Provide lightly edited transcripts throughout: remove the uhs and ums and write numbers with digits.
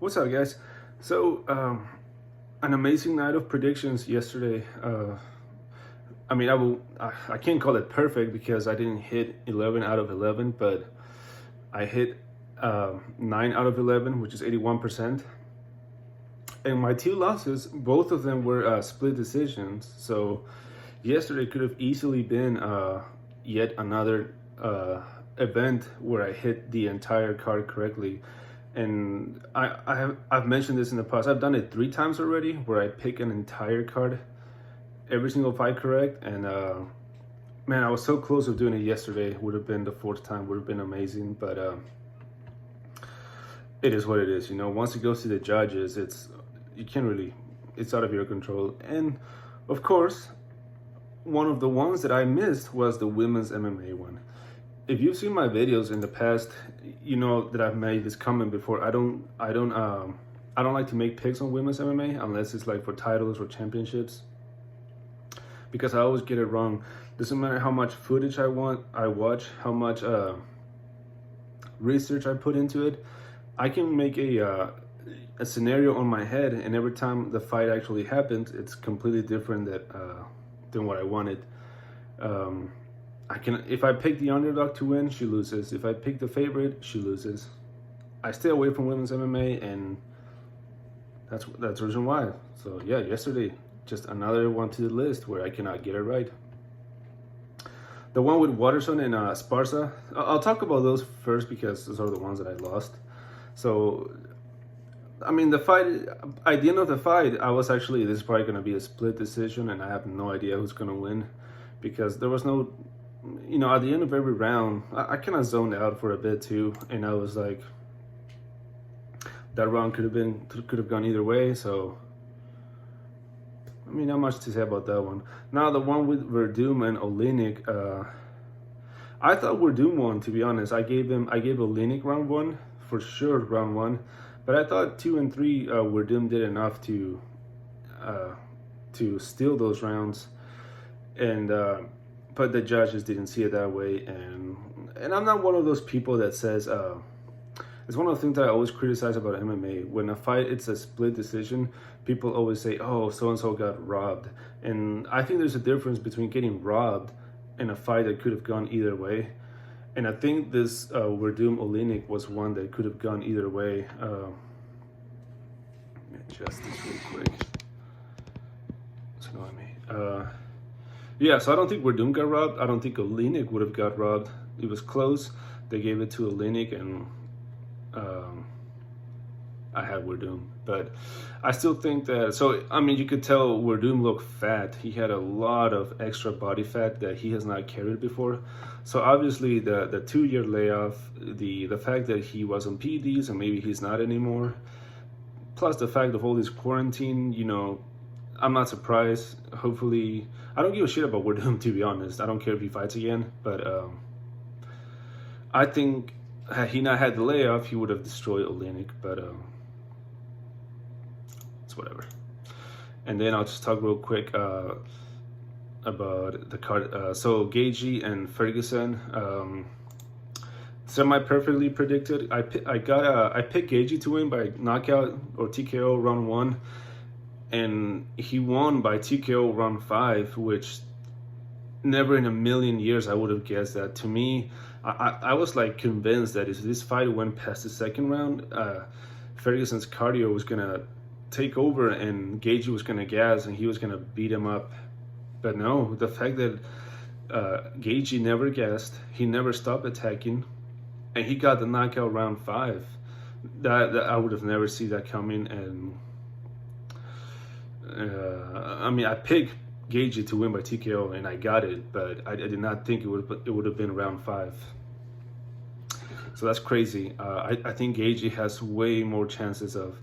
What's up, guys? So, an amazing night of predictions yesterday. I can't call it perfect because I didn't hit 11 out of 11, but I hit 9 out of 11, which is 81%. And my two losses, both of them were split decisions. So, yesterday could have easily been yet another event where I hit the entire card correctly. And I've mentioned this in the past. I've done it 3 times already, where I pick an entire card, every single fight correct. And man, I was so close of doing it yesterday. Would have been the fourth time. Would have been amazing. But it is what it is. Once it goes to the judges, you can't really. It's out of your control. And of course, one of the ones that I missed was the women's MMA one. If you've seen my videos in the past, you know that I've made this comment before. I don't like to make picks on women's MMA unless it's like for titles or championships, because I always get it wrong. Doesn't matter how much footage I watch, how much research I put into it. I can make a scenario on my head, and every time the fight actually happens, it's completely different than what I wanted. If I pick the underdog to win, she loses. If I pick the favorite, she loses. I stay away from women's MMA, and that's the reason why. So yeah, yesterday, just another one to the list where I cannot get it right. The one with Watterson and Sparsa, I'll talk about those first because those are the ones that I lost. So, the fight, at the end of the fight, I was actually, this is probably going to be a split decision, and I have no idea who's going to win, because there was no, at the end of every round, I kind of zoned out for a bit too, and I was like, that round could have gone either way. So, not much to say about that one. Now, the one with Verdum and Oleinik, I thought Verdum won, to be honest. I gave Oleinik round one, for sure, round one. But I thought 2 and 3, Verdum did enough to steal those rounds. And but the judges didn't see it that way. And I'm not one of those people that says, it's one of the things that I always criticize about MMA. When a fight, it's a split decision, people always say, oh, so-and-so got robbed. And I think there's a difference between getting robbed and a fight that could have gone either way. And I think this Verdum Oleinik was one that could have gone either way. Let me adjust this real quick. It's annoying me. Yeah, so I don't think Verdum got robbed. I don't think Oleinik would have got robbed. It was close. They gave it to Oleinik, and I had Verdum. But I still think that, you could tell Verdum looked fat. He had a lot of extra body fat that he has not carried before. So obviously the 2-year layoff, the fact that he was on PEDs and maybe he's not anymore, plus the fact of all this quarantine, I'm not surprised. Hopefully, I don't give a shit about Verdum, to be honest. I don't care if he fights again, but I think had he not had the layoff, he would have destroyed Oleinik, but it's whatever. And then I'll just talk real quick about the card. So Gaethje and Ferguson, semi-perfectly predicted. I picked Gaethje to win by knockout or TKO round 1, and he won by TKO round 5, which never in a million years I would have guessed that. To me, I was like convinced that if this fight went past the second round, Ferguson's cardio was gonna take over and Gaethje was gonna gas and he was gonna beat him up. But no, the fact that Gaethje never gassed, he never stopped attacking, and he got the knockout round 5. That I would have never seen that coming. And I picked Gaethje to win by TKO, and I got it, but I did not think it would have been round 5. So that's crazy. I think Gaethje has way more chances of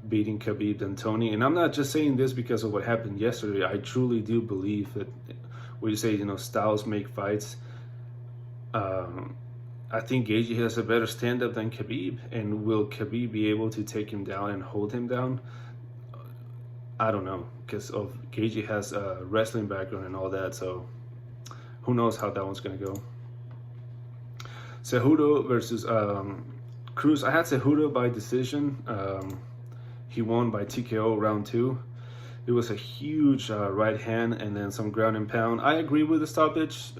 beating Khabib than Tony, and I'm not just saying this because of what happened yesterday. I truly do believe that when you say styles make fights, I think Gaethje has a better stand-up than Khabib, and will Khabib be able to take him down and hold him down? I don't know, because Gaethje has a wrestling background and all that, so who knows how that one's gonna go. Cejudo versus Cruz, I had Cejudo by decision. He won by TKO round 2. It was a huge right hand and then some ground and pound. I agree with the stoppage.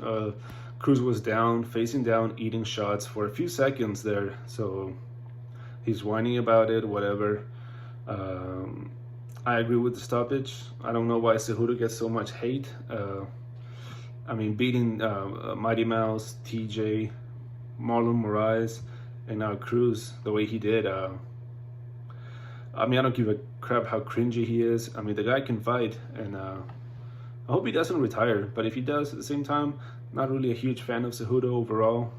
Cruz was down, facing down, eating shots for a few seconds there. So he's whining about it, whatever. I agree with the stoppage. I don't know why Cejudo gets so much hate. I mean, beating Mighty Mouse, TJ, Marlon Moraes, and now Cruz the way he did. I mean, I don't give a crap how cringy he is. I mean, the guy can fight, and I hope he doesn't retire. But if he does, at the same time, not really a huge fan of Cejudo overall.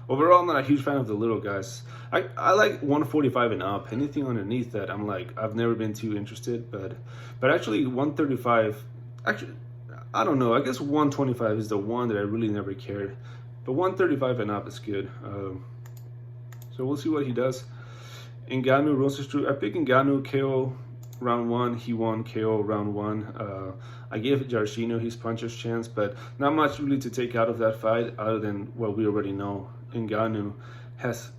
Overall, I'm not a huge fan of the little guys. I like 145 and up. Anything underneath that, I'm like, I've never been too interested. But actually, 135, actually, I don't know. I guess 125 is the one that I really never cared. But 135 and up is good. So we'll see what he does. Ngannou, Rosenstruck. I picked Ngannou KO round 1. He won KO round 1. I gave Jarshino his puncher's chance, but not much really to take out of that fight other than what we already know. Ngannou has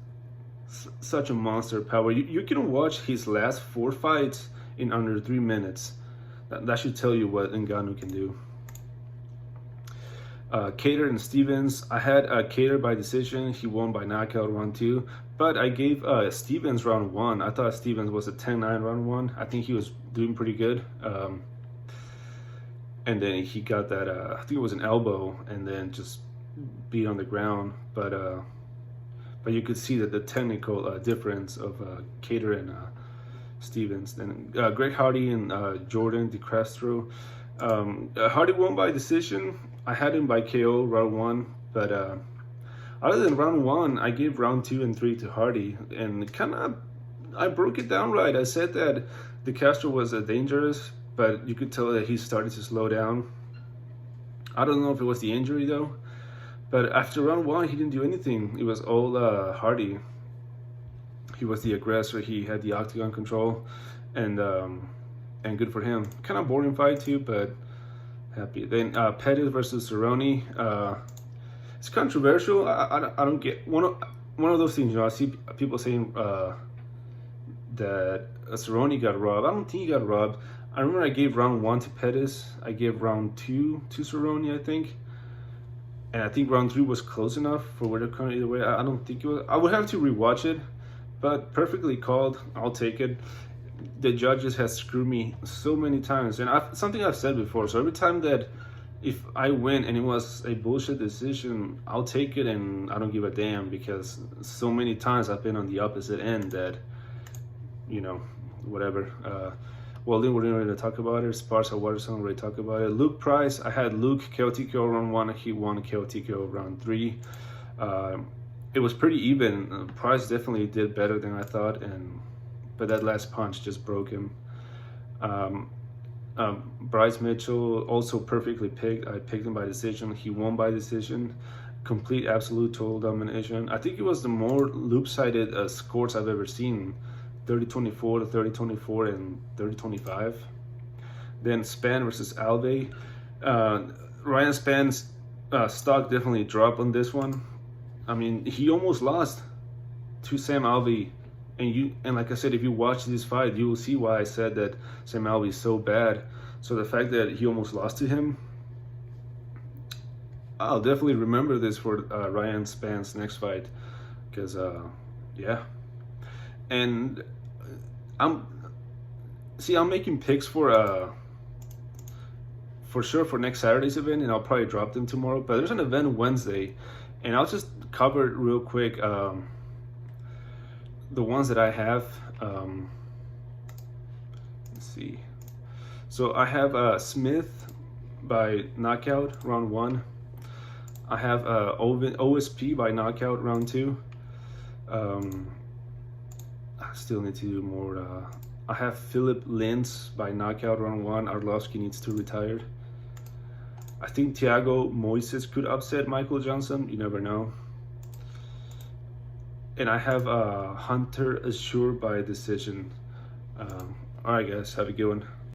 such a monster power. You can watch his last 4 fights in under 3 minutes. That should tell you what Ngannou can do. Kattar and Stevens. I had Kattar by decision. He won by knockout round 2. But I gave Stevens round 1. I thought Stevens was a 10-9 round 1. I think he was doing pretty good. And then he got that, I think it was an elbow, and then just beat on the ground. But you could see that the technical difference of Kattar and Stevens. Then Greg Hardy and Jordan De Castro. Hardy won by decision. I had him by KO round 1, but other than round 1, I gave round 2 and 3 to Hardy, and I broke it down right. I said that De Castro was dangerous, but you could tell that he started to slow down. I don't know if it was the injury though, but after round 1, he didn't do anything. It was all Hardy. He was the aggressor. He had the octagon control, and good for him. Kind of boring fight too, but happy. Then Pettis versus Cerrone. It's controversial. I don't get one of those things. You know, I see people saying that Cerrone got robbed. I don't think he got robbed. I remember I gave round 1 to Pettis. I gave round 2 to Cerrone, I think. And I think round 3 was close enough for where they're currently either way. I don't think it was. I would have to rewatch it, but perfectly called. I'll take it. The judges have screwed me so many times, and something I've said before. So every time that if I win and it was a bullshit decision, I'll take it and I don't give a damn, because so many times I've been on the opposite end that, you know, whatever. Well, then we're not going to talk about it. Sparsa Watterson, we talk about it. Luke Price, I had Luke KO TKO round 1. He won KO TKO round 3. It was pretty even. Price definitely did better than I thought, but that last punch just broke him. Bryce Mitchell also perfectly picked. I picked him by decision. He won by decision. Complete, absolute, total domination. I think it was the more loop-sided scores I've ever seen. 30-24 to 30-24 and 30-25. Then Spann versus Aldi. Ryan Spann's stock definitely dropped on this one. I mean, he almost lost to Sam Alvey. And like I said, if you watch this fight, you will see why I said that Sam Alvey is so bad. So the fact that he almost lost to him, I'll definitely remember this for Ryan Spann's next fight, because yeah. And I'm making picks for sure for next Saturday's event, and I'll probably drop them tomorrow. But there's an event Wednesday, and I'll just cover it real quick. The ones that I have. Let's see. So I have Smith by knockout round 1. I have OSP by knockout round 2. I still need to do more. I have Philip Lintz by knockout round 1. Arlovsky needs to retire. I think Thiago Moises could upset Michael Johnson. You never know. And I have Hunter Assure by decision. All right, guys. Have a good one.